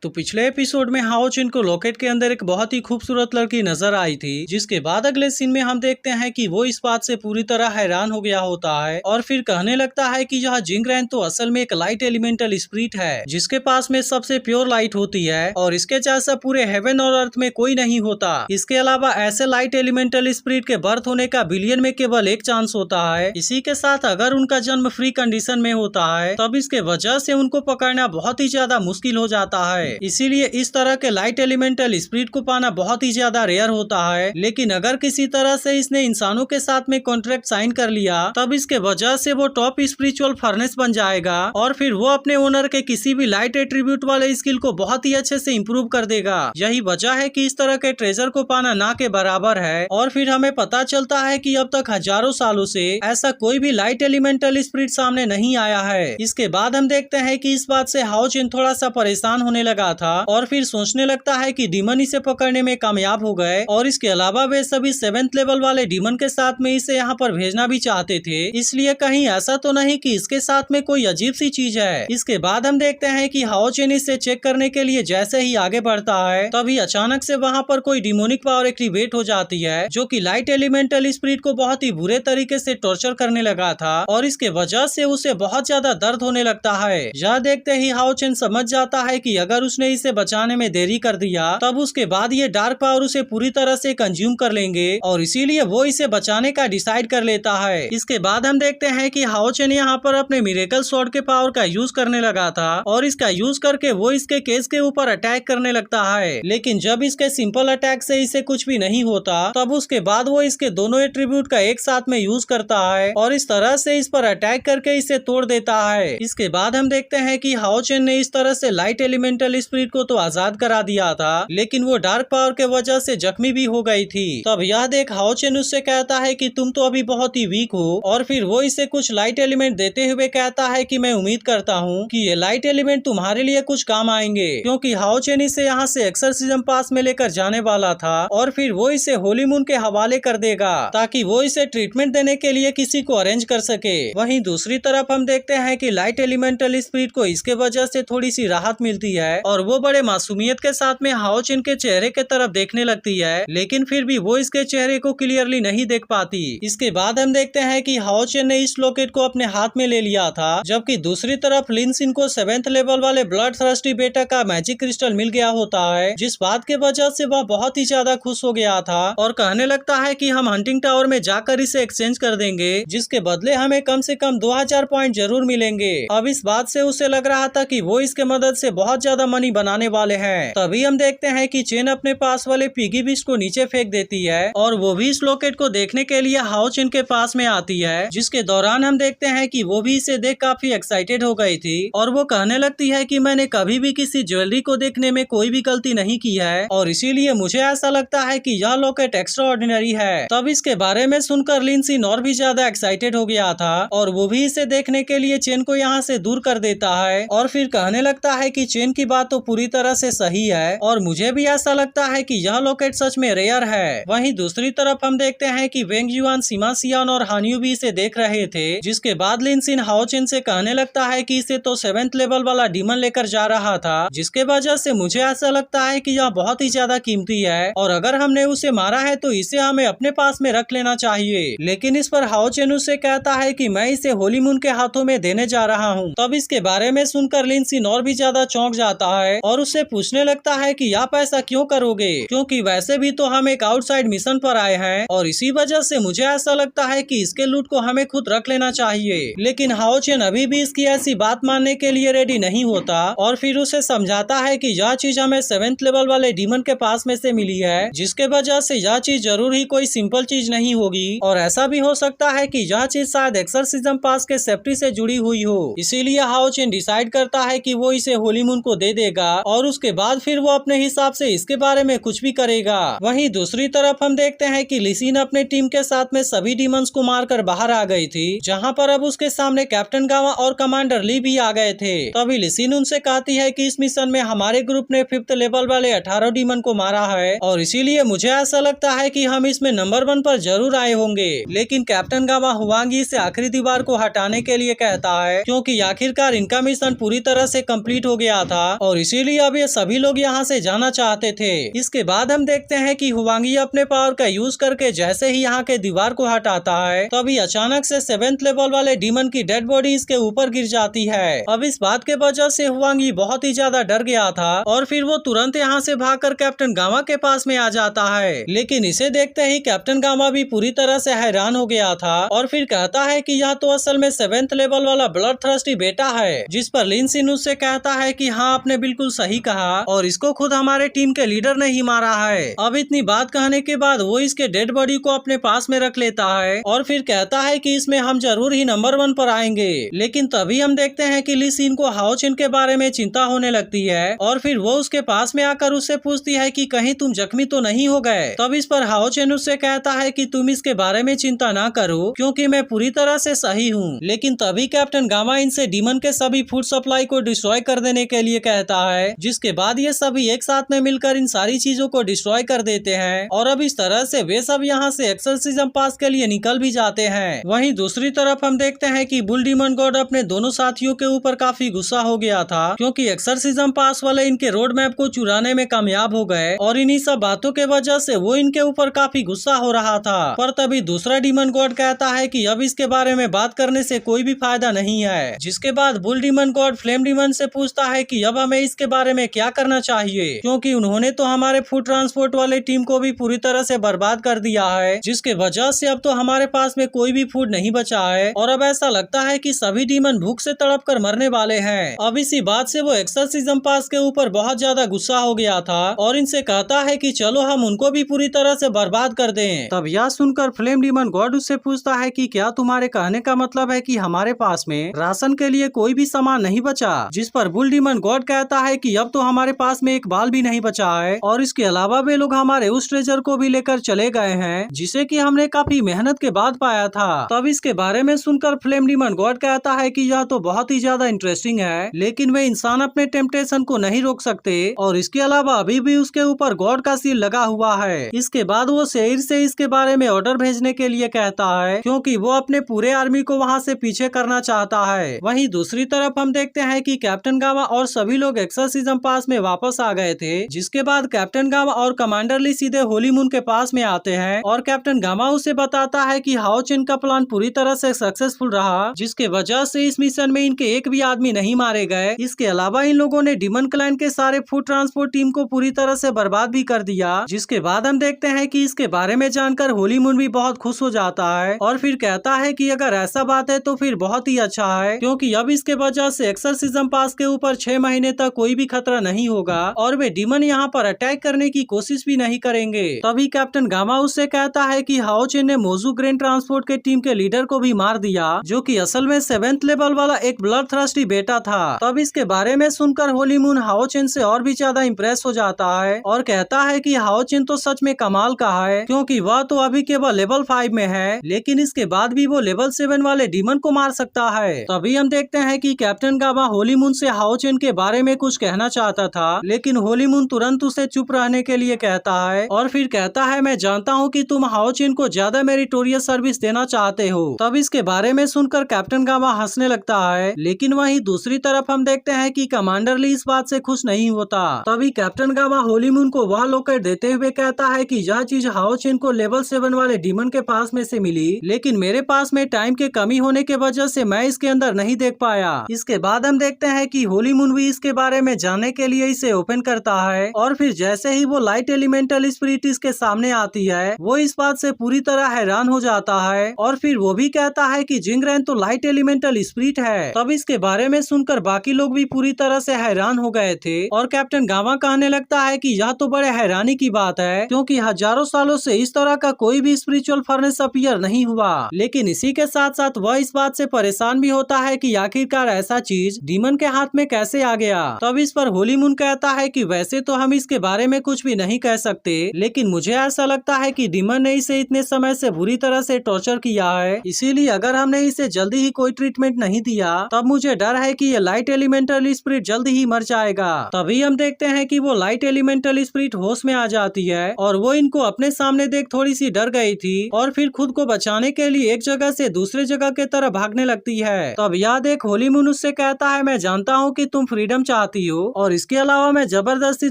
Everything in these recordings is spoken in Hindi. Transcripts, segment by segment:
तो पिछले एपिसोड में हाओ चिन को लॉकेट के अंदर एक बहुत ही खूबसूरत लड़की नजर आई थी, जिसके बाद अगले सीन में हम देखते हैं कि वो इस बात से पूरी तरह हैरान हो गया होता है और फिर कहने लगता है कि यह जिंगरैन तो असल में एक लाइट एलिमेंटल स्पिरिट है, जिसके पास में सबसे प्योर लाइट होती है और इसके जैसा पूरे हेवन और अर्थ में कोई नहीं होता। इसके अलावा ऐसे लाइट एलिमेंटल स्पिरिट के बर्थ होने का बिलियन में केवल एक चांस होता है। इसी के साथ अगर उनका जन्म फ्री कंडीशन में होता है तब इसके वजह से उनको पकड़ना बहुत ही ज्यादा मुश्किल हो जाता है। इसीलिए इस तरह के लाइट एलिमेंटल स्पिरिट को पाना बहुत ही ज्यादा रेयर होता है। लेकिन अगर किसी तरह से इसने इंसानों के साथ में कॉन्ट्रैक्ट साइन कर लिया तब इसके वजह से वो टॉप स्पिरिचुअल फर्नेस बन जाएगा और फिर वो अपने ओनर के किसी भी लाइट एट्रीब्यूट वाले स्किल को बहुत ही अच्छे से इम्प्रूव कर देगा। यही वजह है कि इस तरह के ट्रेजर को पाना ना के बराबर है। और फिर हमें पता चलता है कि अब तक हजारों सालों से ऐसा कोई भी लाइट एलिमेंटल स्पिरिट सामने नहीं आया है। इसके बाद हम देखते हैं कि इस बात से हाओ चिन थोड़ा सा परेशान होने लगा था और फिर सोचने लगता है कि डीमन इसे पकड़ने में कामयाब हो गए और इसके अलावा वे सभी 7th लेवल वाले डीमन के साथ में इसे यहाँ पर भेजना भी चाहते थे। इसलिए कहीं ऐसा तो नहीं कि इसके साथ में कोई अजीब सी चीज है। इसके बाद हम देखते हैं कि हाओ चिन इसे चेक करने के लिए जैसे ही आगे बढ़ता है तभी अचानक से वहाँ पर कोई डिमोनिक पावर एक्टिवेट हो जाती है, जो कि लाइट एलिमेंटल स्पिरिट को बहुत ही बुरे तरीके से टॉर्चर करने लगा था और इसके वजह से उसे बहुत ज्यादा दर्द होने लगता है। यह देखते ही हाओ चिन समझ जाता है कि अगर उसने इसे बचाने में देरी कर दिया तब उसके बाद ये डार्क पावर उसे पूरी तरह से कंज्यूम कर लेंगे और इसीलिए वो इसे बचाने का डिसाइड कर लेता है। इसके बाद हम देखते हैं कि हाओ चिन यहाँ पर अपने मिरेकल स्वॉर्ड के पावर का यूज करने लगा था और इसका यूज करके वो इसके केस के ऊपर अटैक करने लगता है। लेकिन जब इसके सिंपल अटैक से इसे कुछ भी नहीं होता तब उसके बाद वो इसके दोनों एट्रीब्यूट का एक साथ में यूज करता है और इस तरह से इस पर अटैक करके इसे तोड़ देता है। इसके बाद हम देखते हैं कि हाओ चिन ने इस तरह से लाइट एलिमेंटल स्पिरिट को तो आजाद करा दिया था, लेकिन वो डार्क पावर के वजह से जख्मी भी हो गई थी। तब यह देख हाओ चिन उससे कहता है कि तुम तो अभी बहुत ही वीक हो और फिर वो इसे कुछ लाइट एलिमेंट देते हुए कहता है कि मैं उम्मीद करता हूँ कि ये लाइट एलिमेंट तुम्हारे लिए कुछ काम आएंगे, क्योंकि हाओ चिन इसे यहाँ से एक्सर्सिज्म पास में लेकर जाने वाला था और फिर वो इसे होली मून के हवाले कर देगा ताकि वो इसे ट्रीटमेंट देने के लिए किसी को अरेंज कर सके। वहीं दूसरी तरफ हम देखते हैं कि लाइट एलिमेंटल स्पिरिट को इसके वजह से थोड़ी सी राहत मिलती है और वो बड़े मासूमियत के साथ में हाओ चिन के चेहरे के तरफ देखने लगती है, लेकिन फिर भी वो इसके चेहरे को क्लियरली नहीं देख पाती। इसके बाद हम देखते हैं कि हाओ चिन ने इस लॉकेट को अपने हाथ में ले लिया था, जबकि दूसरी तरफ लिन सिन को 7th लेवल वाले ब्लड थर्स्टी बेटा का मैजिक क्रिस्टल मिल गया होता है, जिस बात के वजह से वह बहुत ही ज्यादा खुश हो गया था और कहने लगता है कि हम हंटिंग टावर में जाकर इसे एक्सचेंज कर देंगे, जिसके बदले हमें कम से कम 2000 पॉइंट जरूर मिलेंगे। अब इस बात से उसे लग रहा था कि वो इसके मदद से बहुत ज्यादा मनी बनाने वाले हैं। तभी हम देखते हैं कि चेन अपने पास वाले पिगी बिस्ट को नीचे फेंक देती है और वो भी इस लॉकेट को देखने के लिए हाओ चिन के पास में आती है, जिसके दौरान हम देखते हैं कि वो भी इसे देख काफी एक्साइटेड हो गई थी और वो कहने लगती है कि मैंने कभी भी किसी ज्वेलरी को देखने में कोई भी गलती नहीं की है और इसीलिए मुझे ऐसा लगता है कि यह लॉकेट एक्स्ट्रा ऑर्डिनरी है। तब इसके बारे में सुनकर लिन सिन और भी ज्यादा एक्साइटेड हो गया था और वो भी इसे देखने के लिए चेन को यहाँ से दूर कर देता है और फिर कहने लगता है कि चेन की बात तो पूरी तरह से सही है और मुझे भी ऐसा लगता है कि यह लॉकेट सच में रेयर है। वहीं दूसरी तरफ हम देखते हैं कि वेंग युआन, सीमा सियान और हानियू भी इसे देख रहे थे, जिसके बाद लिन सिन हाओ चिन से कहने लगता है कि इसे तो 7th लेवल वाला डीमन लेकर जा रहा था, जिसके वजह से मुझे ऐसा लगता है कि यह बहुत ही ज्यादा कीमती है और अगर हमने उसे मारा है तो इसे हमें अपने पास में रख लेना चाहिए। लेकिन इस पर हाओ चिन उससे कहता है कि मैं इसे होली मून के हाथों में देने जा रहा हूँ। तब इसके बारे में सुनकर लिन सिन और भी ज्यादा चौंक जाता है और उससे पूछने लगता है कि आप ऐसा क्यों करोगे, क्योंकि वैसे भी तो हम एक आउटसाइड मिशन पर आए हैं और इसी वजह से मुझे ऐसा लगता है कि इसके लूट को हमें खुद रख लेना चाहिए। लेकिन हाओ चिन अभी भी इसकी ऐसी बात मानने के लिए रेडी नहीं होता और फिर उसे समझाता है कि यह चीज हमें 7th लेवल वाले डीमन के पास में से मिली है, जिसके वजह से यह चीज जरूर ही कोई सिंपल चीज नहीं होगी और ऐसा भी हो सकता है कि यह चीज शायद एक्सर्सिज्म पास के सेफ्टी से जुड़ी हुई हो। इसीलिए हाओ चिन डिसाइड करता है कि वो इसे होली मून को दे देगा और उसके बाद फिर वो अपने हिसाब से इसके बारे में कुछ भी करेगा। वहीं दूसरी तरफ हम देखते हैं कि लिसिन अपने टीम के साथ में सभी डीमंस को मारकर बाहर आ गई थी, जहां पर अब उसके सामने कैप्टन गावा और कमांडर ली भी आ गए थे। तभी लिसिन उनसे कहती है कि इस मिशन में हमारे ग्रुप ने 5th लेवल वाले 18 डीमन को मारा है और इसीलिए मुझे ऐसा लगता है कि हम इसमें नंबर 1 पर जरूर आए होंगे। लेकिन कैप्टन गावा हुआंगी से आखिरी दीवार को हटाने के लिए कहता है, क्योंकि आखिरकार इनका मिशन पूरी तरह से कंप्लीट हो गया था और इसीलिए अब ये सभी लोग यहाँ से जाना चाहते थे। इसके बाद हम देखते हैं कि हुआंगी अपने पावर का यूज करके जैसे ही यहाँ के दीवार को हटाता है तो अभी अचानक से 7th लेवल वाले डीमन की डेड बॉडी इसके ऊपर गिर जाती है। अब इस बात के वजह से हुआंगी बहुत ही ज्यादा डर गया था और फिर वो तुरंत यहाँ से भागकर कैप्टन गामा के पास में आ जाता है। लेकिन इसे देखते ही कैप्टन गामा भी पूरी तरह से हैरान हो गया था और फिर कहता है कि यह तो असल में 7th लेवल वाला ब्लड थ्रस्टी बेटा है। जिस पर लिन सिन उससे कहता है कि हाँ आपने बिल्कुल सही कहा और इसको खुद हमारे टीम के लीडर ने ही मारा है। अब इतनी बात कहने के बाद वो इसके डेड बॉडी को अपने पास में रख लेता है और फिर कहता है कि इसमें हम जरूर ही नंबर 1 पर आएंगे। लेकिन तभी हम देखते हैं कि ली सिन को हाओ चिन के बारे में चिंता होने लगती है और फिर वो उसके पास में आकर उससे पूछती है कि कहीं तुम जख्मी तो नहीं हो गए। तब इस पर हाओ चिन उससे कहता है कि तुम इसके बारे में चिंता ना करो क्योंकि मैं पूरी तरह से सही हूँ। लेकिन तभी कैप्टन गामा इनसे डीमन के सभी फूड सप्लाई को डिस्ट्रॉय कर देने के लिए कहता है, जिसके बाद ये सभी एक साथ में मिलकर इन सारी चीजों को डिस्ट्रॉय कर देते हैं और अब इस तरह से वे सब यहाँ से एक्सोर्सिज्म पास के लिए निकल भी जाते हैं। वहीं दूसरी तरफ हम देखते हैं कि बुल डीमन गॉड अपने दोनों साथियों के ऊपर काफी गुस्सा हो गया था क्योंकि एक्सोर्सिज्म पास वाले इनके रोड मैप को चुराने में कामयाब हो गए और इन्हीं सब बातों के वजह से वो इनके ऊपर काफी गुस्सा हो रहा था। पर तभी दूसरा डीमन गॉड कहता है कि अब इसके बारे में बात करने से कोई भी फायदा नहीं है। जिसके बाद bull demon God flame demon से पूछता है कि अब हमें इसके बारे में क्या करना चाहिए क्योंकि उन्होंने तो हमारे फूड ट्रांसपोर्ट वाले टीम को भी पूरी तरह से बर्बाद कर दिया है, जिसके वजह से अब तो हमारे पास में कोई भी फूड नहीं बचा है और अब ऐसा लगता है कि सभी डीमन भूख से तड़प कर मरने वाले हैं। अब इसी बात से वो एक्सोर्सिज्म पास के ऊपर बहुत ज्यादा गुस्सा हो गया था और इनसे कहता है कि चलो हम उनको भी पूरी तरह से बर्बाद कर दें। तब यह सुनकर फ्लेम डीमन गॉड उससे पूछता है कि क्या तुम्हारे कहने का मतलब है कि हमारे पास में राशन के लिए कोई भी सामान नहीं बचा। जिस पर बुल डीमन गॉड कहता है कि अब तो हमारे पास में एक बाल भी नहीं बचा है और इसके अलावा वे लोग हमारे उस ट्रेजर को भी लेकर चले गए हैं जिसे कि हमने काफी मेहनत के बाद पाया था। तब इसके बारे में सुनकर फ्लेम डीमन गॉड कहता है कि यह तो बहुत ही ज्यादा इंटरेस्टिंग है, लेकिन वे इंसान अपने टेम्पटेशन को नहीं रोक सकते और इसके अलावा अभी भी उसके ऊपर गॉड का सील लगा हुआ है। इसके बाद वो शेर से इसके बारे में ऑर्डर भेजने के लिए कहता है क्योंकि वो अपने पूरे आर्मी को वहाँ से पीछे करना चाहता है। वहीं दूसरी तरफ हम देखते हैं कि कैप्टन गामा और सभी लोग एक्सोर्सिज्म पास में वापस आ गए थे। जिसके बाद कैप्टन गामा और कमांडर ली सीधे होली मून के पास में आते हैं और कैप्टन गामा उसे बताता है कि हाओ चिन का प्लान पूरी तरह से सक्सेसफुल रहा, जिसके वजह से इस मिशन में इनके एक भी आदमी नहीं मारे गए। इसके अलावा इन लोगों ने डीमन क्लैन के सारे फूड ट्रांसपोर्ट टीम को पूरी तरह से बर्बाद भी कर दिया। जिसके बाद हम देखते हैं कि इसके बारे में जानकर होली मून भी बहुत खुश हो जाता है और फिर कहता है कि अगर ऐसा बात है तो फिर बहुत ही अच्छा है क्योंकि अब इसके वजह से एक्सोर्सिज्म पास के ऊपर 6 महीने तक कोई भी खतरा नहीं होगा और वे डीमन यहाँ पर अटैक करने की कोशिश भी नहीं करेंगे। तभी कैप्टन गामा उससे कहता है कि हाओ चिन ने मोजू ग्रेन ट्रांसपोर्ट के टीम के लीडर को भी मार दिया, जो कि असल में 7th लेवल वाला एक ब्लड थ्रस्टी बेटा था। तब इसके बारे में सुनकर होली मून हाओ चिन से और भी ज्यादा इम्प्रेस हो जाता है और कहता है कि हाओ चिन तो सच में कमाल का है क्योंकि वह तो अभी केवल लेवल 5 में है, लेकिन इसके बाद भी वो लेवल 7 वाले डीमन को मार सकता है। तभी हम देखते हैं कि कैप्टन गामा होली मून से हाओ चिन के बारे में कुछ कहना चाहता था, लेकिन होली मून तुरंत उसे चुप रहने के लिए कहता है और फिर कहता है मैं जानता हूँ कि तुम हाओ चिन को ज्यादा मेरिटोरियस सर्विस देना चाहते हो। तब इसके बारे में सुनकर कैप्टन गामा हंसने लगता है, लेकिन वहीं दूसरी तरफ हम देखते हैं कि कमांडर ली इस बात से खुश नहीं होता। तभी कैप्टन गामा होली मून को वह लॉकेट देते हुए कहता है कि यह चीज हाओ चिन को लेवल 7 वाले डीमन के पास में से मिली, लेकिन मेरे पास में टाइम के कमी होने के वजह से मैं इसके अंदर नहीं देख पाया। इसके बाद हम देखते हैं कि होली मून भी इसके बारे में जानने के लिए इसे ओपन करता है और फिर जैसे ही वो लाइट एलिमेंटल स्पिरिट इसके सामने आती है वो इस बात से पूरी तरह हैरान हो जाता है और फिर वो भी कहता है कि जिंगरैन तो लाइट एलिमेंटल स्पिरिट है। तब इसके बारे में सुनकर बाकी लोग भी पूरी तरह से हैरान हो गए थे और कैप्टन गामा कहने लगता है कि यह तो बड़े हैरानी की बात है क्योंकि हजारों सालों से इस तरह का कोई भी स्पिरिचुअल फर्नेस अपीयर नहीं हुआ। लेकिन इसी के साथ साथ वह इस बात से परेशान भी होता है कि आखिरकार ऐसा चीज डीमन के हाथ में कैसे आ गया। तब इस पर होली मून कहता है कि वैसे तो हम इसके बारे में कुछ भी नहीं कह सकते, लेकिन मुझे ऐसा लगता है कि डीमन ने इसे इतने समय से बुरी तरह से टॉर्चर किया है, इसीलिए अगर हमने इसे जल्दी ही कोई ट्रीटमेंट नहीं दिया तब मुझे डर है कि ये लाइट एलिमेंटल स्पिरिट जल्दी ही मर जाएगा। तभी हम देखते हैं कि वो लाइट एलिमेंटल स्पिरिट होश में आ जाती है और वो इनको अपने सामने देख थोड़ी सी डर गई थी और फिर खुद को बचाने के लिए एक जगह से दूसरे जगह के तरफ भागने लगती है। तब यह देख होली मून उससे कहता है मैं जानता हूँ कि तुम फ्रीडम चाहते चाहती हो, और इसके अलावा मैं जबरदस्ती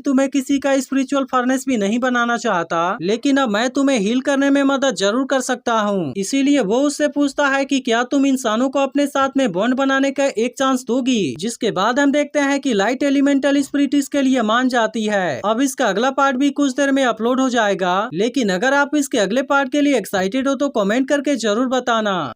तुम्हें किसी का स्पिरिचुअल फर्नेस भी नहीं बनाना चाहता, लेकिन अब मैं तुम्हें हील करने में मदद जरूर कर सकता हूँ। इसीलिए वो उससे पूछता है कि क्या तुम इंसानों को अपने साथ में बॉन्ड बनाने का एक चांस दोगी। जिसके बाद हम देखते हैं कि लाइट एलिमेंटल स्पिरिट इसके लिए मान जाती है। अब इसका अगला पार्ट भी कुछ देर में अपलोड हो जाएगा, लेकिन अगर आप इसके अगले पार्ट के लिए एक्साइटेड हो तो कमेंट करके जरूर बताना।